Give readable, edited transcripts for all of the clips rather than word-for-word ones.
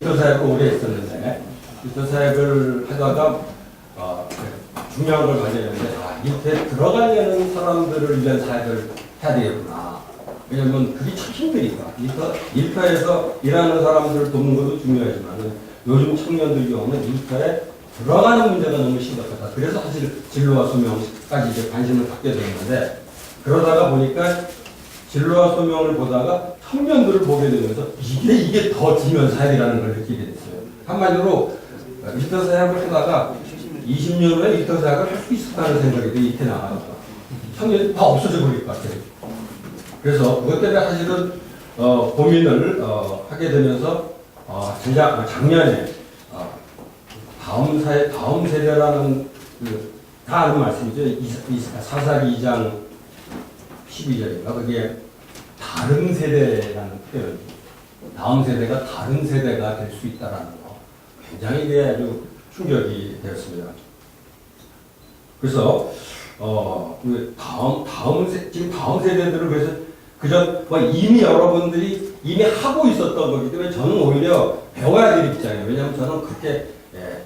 사역을 오래 했었는데 사역을 하다가 중요한 걸 발견했는데 밑에 들어가려는 사람들을 위한 사역을 해야 되겠구나. 왜냐면 그게 참 힘드니까. 일터에서 일하는 사람들을 돕는 것도 중요하지만 요즘 청년들 경우는 일터에 들어가는 문제가 너무 심각하다. 그래서 사실 진로와 소명까지 이제 관심을 갖게 되는데 그러다가 보니까 진로와 소명을 보다가 청년들을 보게 되면서 이게 더 중요한 사역이라는 걸 느끼게 됐어요. 한마디로 일터 사역을 하다가 20년 후에 일터 사역을 할 수 있었다는 생각이 이렇게 나와요. 청년이 다 없어져 버릴 것 같아요. 그래서 그것 때문에 사실은 고민을 하게 되면서 작년에 다음 세대라는 다 아는 말씀이죠. 사사기 2장 12절인가 그게 다른 세대라는 표현. 다음 세대가 다른 세대가 될 수 있다라는 거. 굉장히 이게 아주 충격이 되었습니다. 그래서 지금 다음 세대들을 그래서 그저 이미 여러분들이 이미 하고 있었던 거기 때문에 저는 오히려 배워야 될 입장이에요. 왜냐하면 저는 그렇게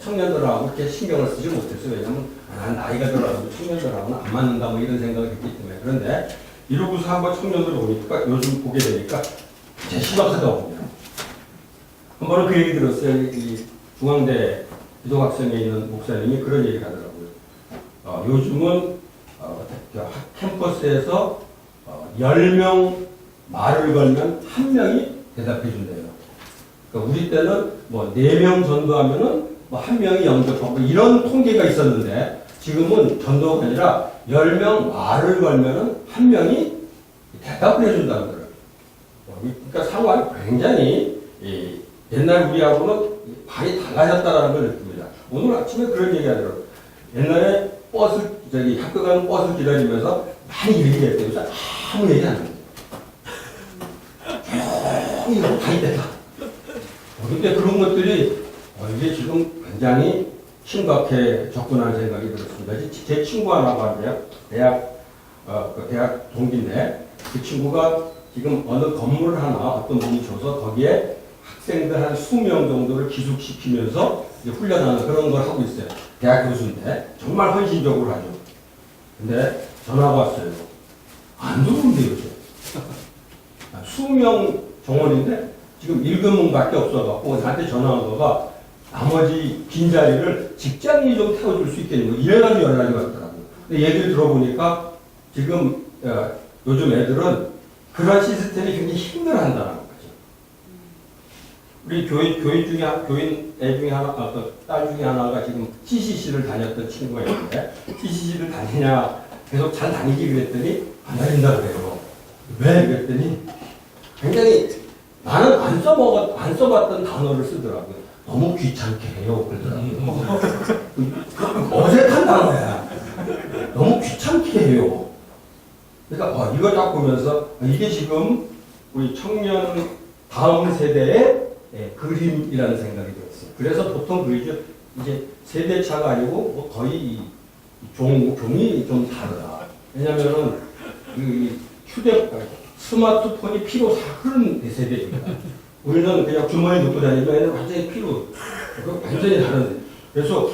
청년들하고 그렇게 신경을 쓰지 못했어요. 왜냐하면 난 나이가 들어가도 청년들하고는 안 맞는다 뭐 이런 생각을 했기 때문에. 그런데 이러고서 한번 청년들을 보니까 요즘 보게 되니까 제 심각하더군요. 한 번은 그 얘기 들었어요. 이 중앙대 기독학생에 있는 목사님이 그런 얘기를 하더라고요. 요즘은 캠퍼스에서 10명 말을 걸면 1명이 대답해 준대요. 그러니까 우리 때는 4명 전도하면은 1명이 영접하고 이런 통계가 있었는데 지금은 전도가 아니라 10명 말을 걸면은 1명이 대답을 해준다는 거예요. 그러니까 상황이 굉장히 옛날 우리하고는 많이 달라졌다는 걸 느낍니다. 오늘 아침에 그런 얘기 하더라고요. 옛날에 학교 가는 버스 기다리면서 많이 얘기했대요. 그래서 아무 얘기 안 해요. 조용히 하고 다니겠다. 근데 그런 것들이 이게 지금 굉장히 심각해졌구나 생각이 들었습니다. 제 친구 하나가 한데요. 대학 동기인데 그 친구가 지금 어느 건물 하나 어떤 분이 줘서 거기에 학생들 한 20명 정도를 기숙시키면서 이제 훈련하는 그런 걸 하고 있어요. 대학 교수인데 정말 헌신적으로 하죠. 근데 전화가 왔어요. 안 들어온대요. 20명 정원인데 지금 1근문밖에 없어갖고 나한테 전화한 거가 나머지 빈자리를 직장인이 좀 태워줄 수 있겠는 거 이래가지고 연락이 왔더라고요. 근데 얘기를 들어보니까 지금 요즘 애들은 그런 시스템이 굉장히 힘들어한다는 거죠. 우리 교인 애 중에 하나, 딸 중에 하나가 지금 CCC를 다녔던 친구가 있는데 CCC를 다니냐 계속 잘 다니기 그랬더니 안 다닌다 그래요. 왜? 그랬더니 굉장히 나는 안 써봤던 단어를 쓰더라고요. 너무 귀찮게 해요. 그러더라고요. 어색한 단어야. 너무 귀찮게 해요. 그러니까 이걸 딱 보면서 이게 지금 우리 청년 다음 세대의 그림이라는 생각이 들었어요. 그래서 보통 그러죠. 이제 세대차가 아니고 거의 종이 좀 다르다. 왜냐면은 스마트폰이 피로 사그른 세대입니다. 우리는 그냥 주머니에 넣고 다니면 얘는 완전히 피로, 완전히 다른데. 그래서,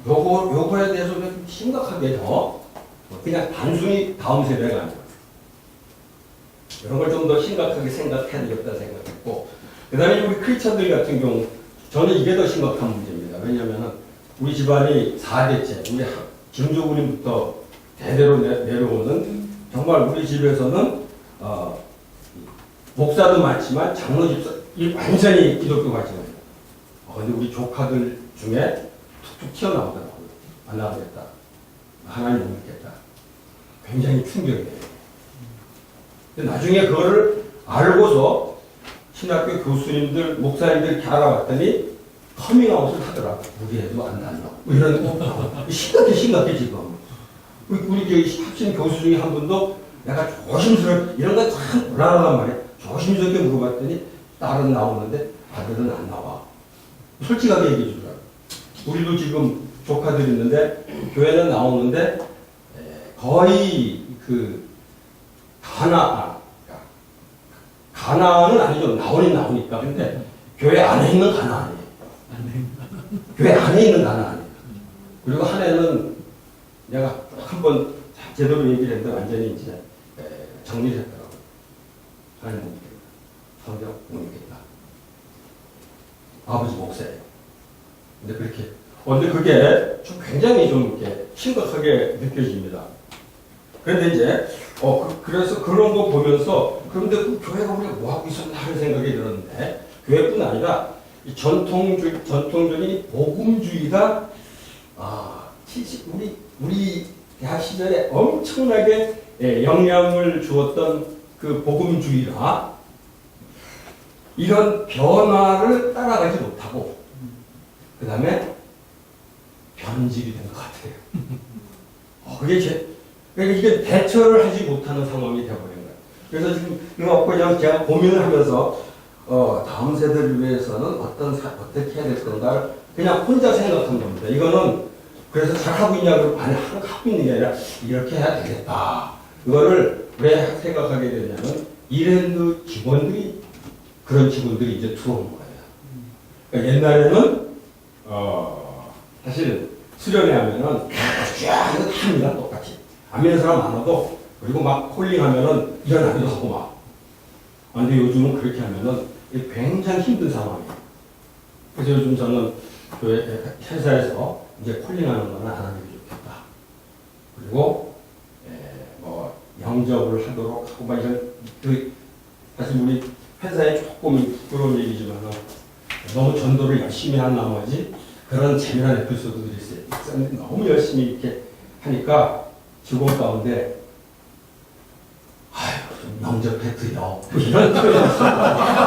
요거에 대해서 심각하게 더, 그냥 단순히 다음 세대가 아니라, 이런 걸 좀 더 심각하게 생각해야 되겠다 생각했고, 그 다음에 우리 크리스천들 같은 경우, 저는 이게 더 심각한 문제입니다. 왜냐면은, 우리 집안이 4대째, 우리 김조부님부터 대대로 내려오는, 정말 우리 집에서는, 목사도 많지만 장로 집사 완전히 기독교 가지고 근데 우리 조카들 중에 툭툭 튀어나오더라고요. 안 나오겠다. 하나님 못 믿겠다. 굉장히 충격이에요. 근데 나중에 그거를 알고서 신학교 교수님들, 목사님들 이렇게 알아봤더니 커밍아웃을 하더라고요. 우리 애도 안 다녀. 이런 거. 심각해 지금. 우리 합신 교수 중에 한 분도 내가 조심스럽게 이런 거 참 불안하단 말이에요. 조심스럽게 물어봤더니 딸은 나오는데 아들은 안 나와. 솔직하게 얘기해 주더라고요. 우리도 지금 조카들 있는데 교회는 나오는데 거의 가나는 아니죠. 나오니까. 근데 교회 안에 있는 가나안이에요. 교회 안에 있는 가나안이에요. 그리고 한 해는 내가 한번 제대로 얘기를 했는데 완전히 이제 정리를 했더라고요. 하나님 못 믿겠다. 성경 못 믿겠다. 아버지 목사예요. 근데 그렇게 근데 그게 좀 굉장히 좀 이렇게 심각하게 느껴집니다. 그런데 이제 그래서 그런 거 보면서 그런데 그 교회가 우리가 뭐 하고 있었나 하는 생각이 들었는데 교회뿐 아니라 이 전통적인 복음주의가 우리 대학 시절에 엄청나게 영향을 주었던 그 복음주의가 이런 변화를 따라가지 못하고 그 다음에 변질이 된 것 같아요. 그러니까 이게 대처를 하지 못하는 상황이 되어버린 거예요. 그래서 지금 이거 그냥 제가 고민을 하면서 다음 세대를 위해서는 어떻게 해야 될 건가를 그냥 혼자 생각한 겁니다. 이거는 그래서 잘하고 있냐고 하고 있는 게 아니라 이렇게 해야 되겠다. 이거를 왜 생각하게 됐냐면 이랜드 직원들이 그런 직원들이 이제 들어온 거예요. 그러니까 옛날에는 사실 수련회 하면은 쫙 이거 다 합니다. 똑같이. 안 믿는 사람 많아도 그리고 막 콜링하면은 일어나기도 하고 막. 근데 요즘은 그렇게 하면은 굉장히 힘든 상황이에요. 그래서 요즘 저는 교회 회사에서 이제 콜링하는 거는 안 하는 게 좋겠다. 그리고 뭐 영접을 하도록 하고 막 이런 사실 우리 회사에 조금 부끄러운 얘기지만 너무 전도를 열심히 한 나머지 그런 재미난 에피소드들이 있어요. 너무 열심히 이렇게 하니까 직원 가운데 좀 영접해드려 이런 표현이 있어요.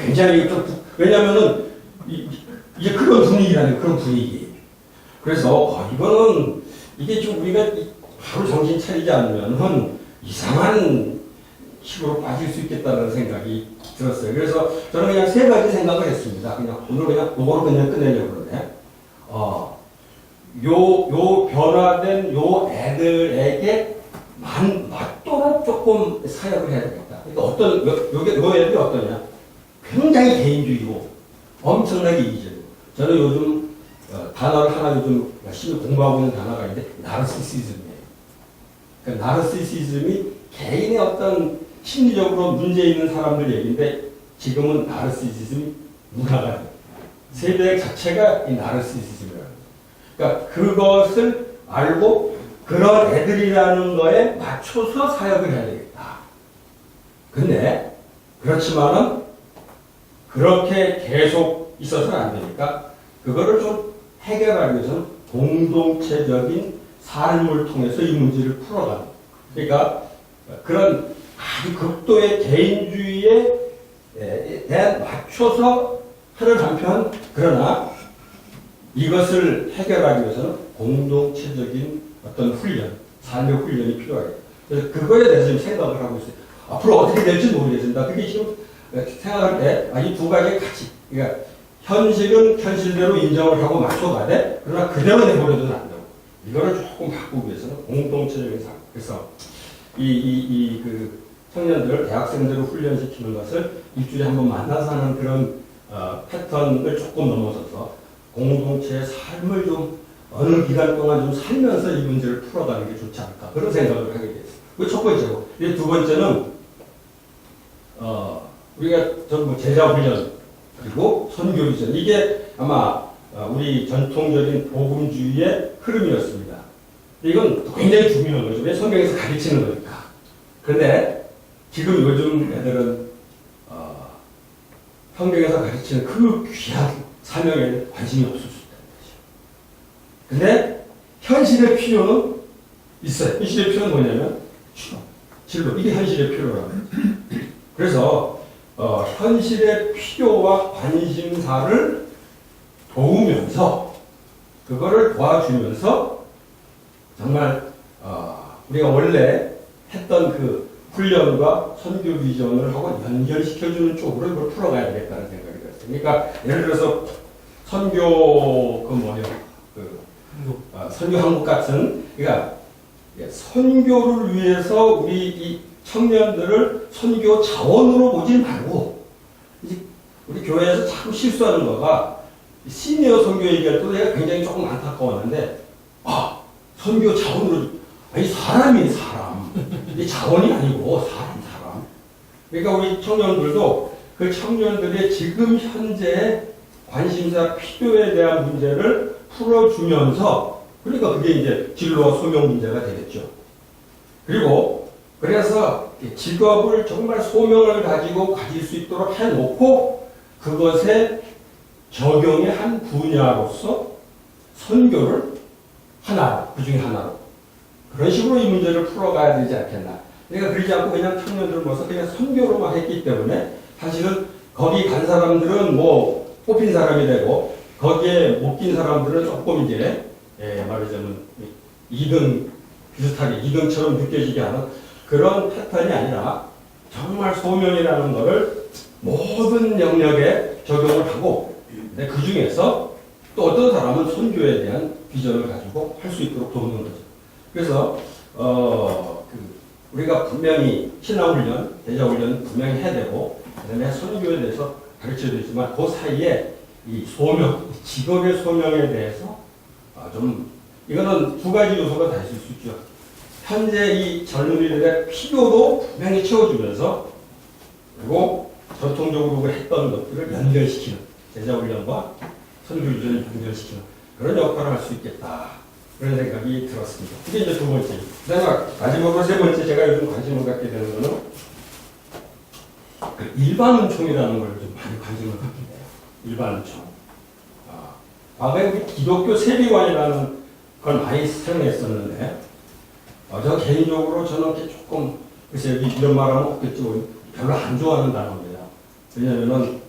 굉장히 좀 왜냐면은 이게 그런 분위기라는 그런 분위기. 그래서 이거는 이게 좀 우리가 바로 정신 차리지 않으면은 이상한 식으로 빠질 수 있겠다는 생각이 들었어요. 그래서 저는 그냥 세 가지 생각을 했습니다. 그냥 오늘 그냥 요거로 그냥 끝내려고 그러네. 요 변화된 요 애들에게 맞도록 조금 사역을 해야 되겠다. 그러니까 요 애들이 어떠냐? 굉장히 개인주의고 엄청나게 이기적이고. 저는 요즘 단어를 하나 요즘 열심히 공부하고 있는 단어가 있는데 나르시시즘이에요. 그러니까 나르시시즘이 개인의 어떤 심리적으로 문제 있는 사람들 얘기인데 지금은 나르시시즘이 문화가 돼요. 세대 자체가 이 나르시시즘이라는 거예요. 그러니까 그것을 알고 그런 애들이라는 거에 맞춰서 사역을 해야 되겠다. 근데 그렇지만은 그렇게 계속 있어서는 안 되니까 그거를 좀 해결하기 위해서는 공동체적인 삶을 통해서 이 문제를 풀어가는. 그러니까 그런 아주 극도의 개인주의에 대한 맞춰서 하는 한편 그러나 이것을 해결하기 위해서는 공동체적인 어떤 훈련, 삶의 훈련이 필요하겠다. 그래서 그거에 대해서 지금 생각을 하고 있어요. 앞으로 어떻게 될지 모르겠습니다. 그게 지금 생각할 때 이 두 가지 같이 그러니까 현실은 현실대로 인정을 하고 맞춰가되 그러나 그대로 내버려두면 안 되고 이거를 조금 바꾸기 위해서는 공동체적인 삶. 그래서 그 청년들, 대학생들을 훈련시키는 것을 일주일에 한번 만나서 하는 그런 패턴을 조금 넘어서서 공동체의 삶을 좀 어느 기간 동안 좀 살면서 이 문제를 풀어가는 게 좋지 않을까 그런 생각을 하게 됐어요. 그게 첫 번째고, 두 번째는 우리가 전부 제자 훈련 그리고 선교 비전 이게 아마 우리 전통적인 복음주의의 흐름이었습니다. 이건 굉장히 중요한 거죠. 왜 성경에서 가르치는 거니까. 그런데 지금 요즘 애들은 성경에서 가르치는 그 귀한 사명에 관심이 없을 수 있다는 거죠. 근데 현실의 필요는 있어요. 현실의 필요는 뭐냐면 진로. 이게 현실의 필요라고. 그래서 현실의 필요와 관심사를 도우면서 그거를 도와주면서 정말 우리가 원래 했던 그 훈련과 선교 비전을 하고 연결시켜주는 쪽으로 이걸 풀어가야 되겠다는 생각이 들었어요. 그러니까 예를 들어서 선교 선교 한국 같은 그러니까 선교를 위해서 우리 이 청년들을 선교 자원으로 보지 말고 이제 우리 교회에서 자꾸 실수하는 거가 시니어 선교 얘기할 때도 내가 굉장히 조금 안타까웠는데 선교 자원으로 아니 사람이 사람 이 자원이 아니고 사람 그러니까 우리 청년들도 그 청년들의 지금 현재 관심사 필요에 대한 문제를 풀어주면서 그러니까 그게 이제 진로와 소명 문제가 되겠죠. 그리고 그래서 직업을 정말 소명을 가지고 가질 수 있도록 해놓고 그것의 적용의 한 분야로서 선교를 그 중에 하나로 그런 식으로 이 문제를 풀어가야 되지 않겠나. 그러니까 그러지 않고 그냥 청년들을 모아서 그냥 선교로만 했기 때문에 사실은 거기 간 사람들은 뭐 뽑힌 사람이 되고 거기에 못 낀 사람들은 조금 이제 말하자면 2등 비슷하게 2등처럼 느껴지게 하는 그런 패턴이 아니라 정말 소명이라는 것을 모든 영역에 적용을 하고 그 중에서 또 어떤 사람은 선교에 대한 비전을 가지고 할 수 있도록 돕는 거죠. 그래서 우리가 분명히 신앙훈련, 대자훈련 분명히 해야 되고 그다음에 선교에 대해서 가르쳐야 되지만 그 사이에 이 소명, 직업의 소명에 대해서 좀 이거는 두 가지 요소가 다 있을 수 있죠. 현재 이 젊은이들의 필요도 분명히 채워주면서 그리고 전통적으로 했던 것들을 연결시키는 제자훈련과 선교유전을 연결시키는 그런 역할을 할 수 있겠다. 그런 생각이 들었습니다. 그게 이제 두 번째. 그다음에 마지막으로 세 번째 제가 요즘 관심을 갖게 되는 거는 일반은총이라는 걸 좀 많이 관심을 갖게 돼요. 일반은총. 과거에 우리 기독교 세비관이라는 걸 많이 사용했었는데 저 개인적으로 저는 조금 글쎄 이런 말하면 없겠죠. 별로 안 좋아하는 단어입니다. 왜냐하면은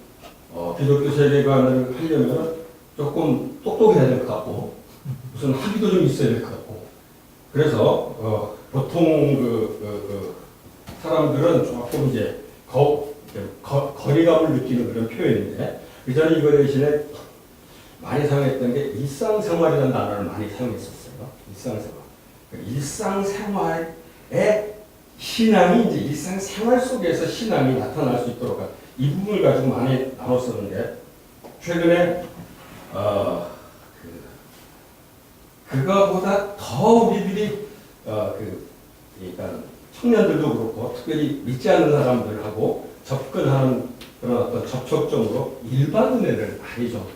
기독교 세비관을 하려면 조금 똑똑해야 될 것 같고 무슨 학위도 좀 있어야 될 것 같고 그래서 보통 사람들은 조금 이제 거리감을 느끼는 그런 표현인데 그전에 이거 대신에 많이 사용했던 게 일상생활이라는 단어를 많이 사용했었어요. 일상생활의 신앙이 이제 일상생활 속에서 신앙이 나타날 수 있도록 이 부분을 가지고 많이 나눴었는데 최근에 그거보다 더 우리들이 그러니까 청년들도 그렇고 특별히 믿지 않는 사람들하고 접근하는 그런 어떤 접촉점으로 일반 은혜를 많이 좀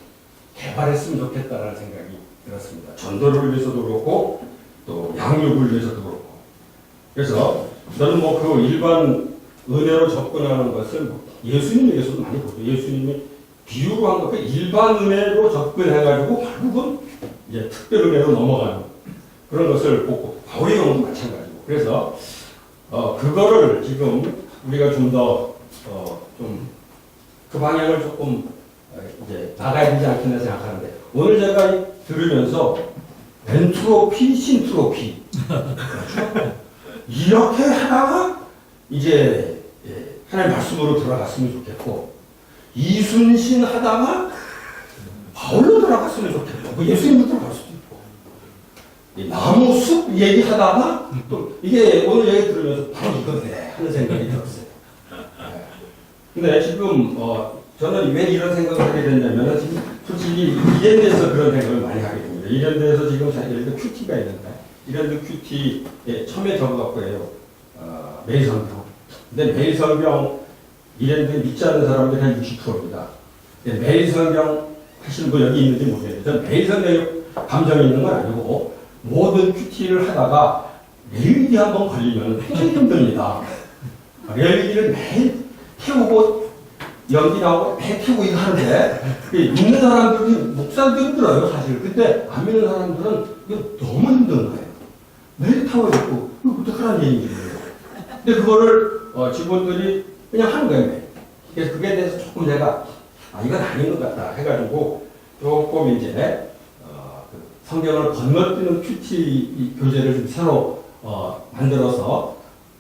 개발했으면 좋겠다는 생각이 들었습니다. 전도를 위해서도 그렇고 또 양육을 위해서도 그렇고 그래서 저는 뭐 그 일반 은혜로 접근하는 것을 예수님에게서도 많이 보죠. 예수님이 비유로 한 것, 그 일반 은혜로 접근해가지고 결국은 이제 특별 은혜로 넘어가는 그런 것을 보고 바울의 경우도 마찬가지고 그래서 그거를 지금 우리가 좀 더 그 방향을 조금 이제 나가야 되지 않겠나 생각하는데 오늘 제가 들으면서 엔트로피, 신트로피 이렇게 하다가 이제 하나님 말씀으로 들어갔으면 좋겠고 이순신 하다가 바울로 들어갔으면 좋겠고 뭐 예수님도 들어갈 수도 있고 나무 숲 얘기하다가 또 이게 오늘 얘기 들으면서 바로 이거네 하는 생각이 들었어요. 근데 지금 저는 왜 이런 생각을 하게 됐냐면 지금 솔직히 이랜드에서 그런 생각을 많이 하게 됩니다. 이랜드에서 지금 예를 들어 큐티가 있는데 이랜드 큐티에 처음에 적어갖고 해요. 매일성경. 근데 매일성경 이랜드 믿지 않는 사람들이 한 60%입니다. 매일성경 하시는 분 여기 있는지 모르겠는데 저는 매일성경에 감정이 있는 건 아니고 모든 큐티를 하다가 레일기 한번 걸리면 굉장히 힘듭니다. 레일기를 매일 태우고 연기 나오고 배 태우고 이거 하는데 믿는 사람들이 목사들도 힘들어요 사실. 근데 안 믿는 사람들은 이거 너무 힘든 거예요. 매일 타고 있고 이거 어떡하라는 얘기예요. 근데 그거를 직원들이 그냥 하는 거예요. 그래서 그게 대해서 조금 내가 이건 아닌 것 같다 해가지고 조금 이제 성경을 건너뛰는 큐티 교재를 좀 새로 만들어서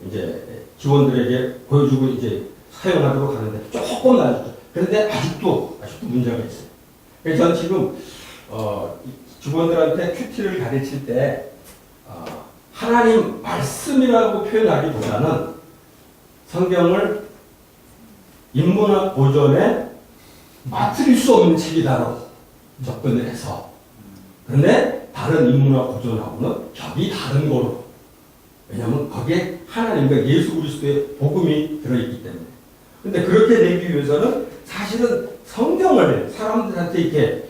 이제 직원들에게 보여주고 이제 사용하도록 하는데 조금 나아졌죠. 그런데 아직도 문제가 있어요. 그래서 저는 지금 직원들한테 큐티를 가르칠 때 하나님 말씀이라고 표현하기보다는 성경을 인문학 고전의 맞을 수 없는 책이다로 접근을 해서 그런데 다른 인문학 고전하고는 격이 다른 거로 왜냐하면 거기에 하나님과 예수 그리스도의 복음이 들어있기 때문에 근데 그렇게 되기 위해서는 사실은 성경을 사람들한테 이렇게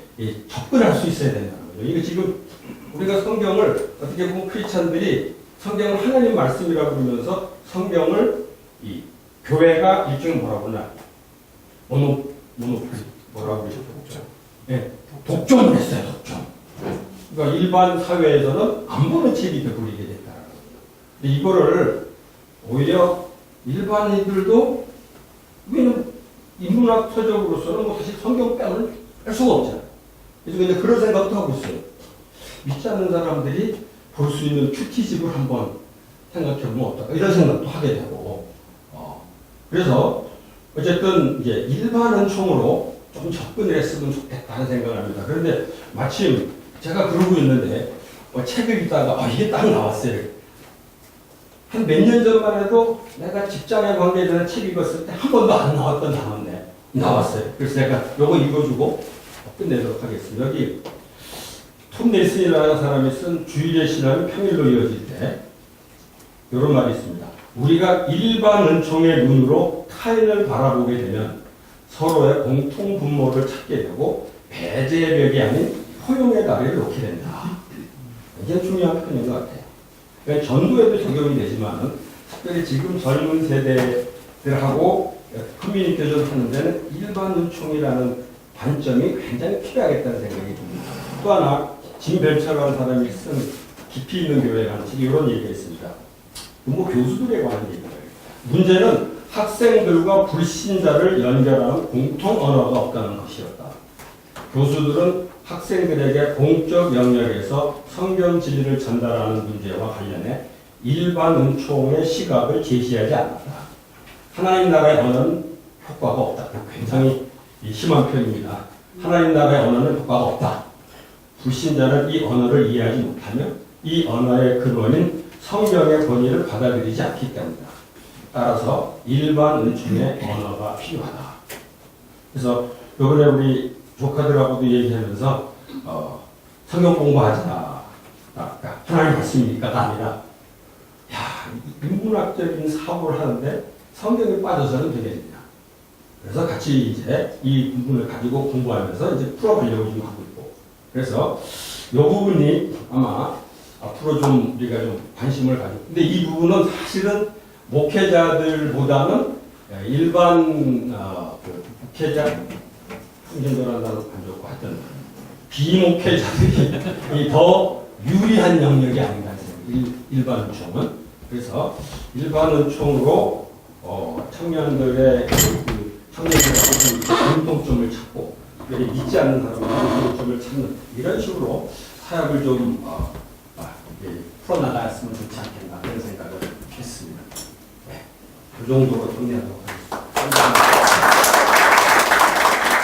접근할 수 있어야 된다는 거죠. 이거 지금 우리가 성경을 어떻게 보면 크리스찬들이 성경을 하나님 말씀이라고 부르면서 성경을 이 교회가 일종의 뭐라고 하나 뭐라고 그러죠? 독점. 네, 독점을 했어요. 독점. 그러니까 일반 사회에서는 안 보는 책이 되버리게 됐다. 근데 이거를 오히려 일반인들도 우리는 인문학 서적으로서는 뭐 사실 성경 빼면 뺄 수가 없잖아요. 그래서 이제 그런 생각도 하고 있어요. 믿지 않는 사람들이 볼 수 있는 큐티집을 한번 생각해보면 어떨까 이런 생각도 하게 되고 그래서 어쨌든 이제 일반은 총으로 좀 접근을 했으면 좋겠다는 생각을 합니다. 그런데 마침 제가 그러고 있는데 책을 읽다가 이게 딱 나왔어요. 한 몇 년 전만 해도 내가 직장에 관계되는 책 읽었을 때 한 번도 안 나왔던 단어인데 나왔어요. 그래서 내가 이거 읽어주고 끝내도록 하겠습니다. 여기 톰 넬슨이라는 사람이 쓴 주일의 신앙이 평일로 이어질 때 이런 말이 있습니다. 우리가 일반 은총의 눈으로 타인을 바라보게 되면 서로의 공통 분모를 찾게 되고 배제의 벽이 아닌 포용의 다리를 놓게 된다. 굉장히 중요한 표현인 것 같아요. 그러니까 전도에도 적용이 되지만 특별히 지금 젊은 세대들하고 커뮤니케이션 하는 데는 일반 은총이라는 관점이 굉장히 필요하겠다는 생각이 듭니다. 또 하나 진별차라는 사람이 쓴 깊이 있는 교회라는 책에 이런 얘기가 있습니다. 뭐 교수들에 관한 얘기예요. 문제는 학생들과 불신자를 연결하는 공통 언어가 없다는 것이었다. 교수들은 학생들에게 공적 영역에서 성경 진리를 전달하는 문제와 관련해 일반 은총의 시각을 제시하지 않았다. 하나님 나라의 언어는 효과가 없다. 굉장히 심한 표현입니다. 하나님 나라의 언어는 효과가 없다. 불신자는 이 언어를 이해하지 못하며 이 언어의 근원인 성경의 권위를 받아들이지 않기 때문이다. 따라서 일반 은총의 언어가 필요하다. 그래서 이번에 우리 조카들하고도 얘기하면서 성경 공부하자. 그러니까 하나님 말씀이니까가 아니라 인문학적인 사고를 하는데 성경에 빠져서는 되겠느냐. 그래서 같이 이제 이 부분을 가지고 공부하면서 이제 풀어가려고 좀 하고 있고. 그래서 이 부분이 아마 앞으로 좀 우리가 좀 관심을 가지고. 근데 이 부분은 사실은 목회자들보다는 일반 목회자 풍전도라는 단어 안 좋고 하여튼 비목회자들이 더 유리한 영역이 아닌가 생각해요. 일반 은총은. 그래서 일반 은총으로 청년들의 청년들의 공통점을 찾고 믿지 않는 사람의 공통점을 찾는 이런 식으로 사역을 좀 풀어나갔으면 좋지 않겠나 그런 생각을 했습니다. 네, 그 정도로 정리하도록 하겠습니다.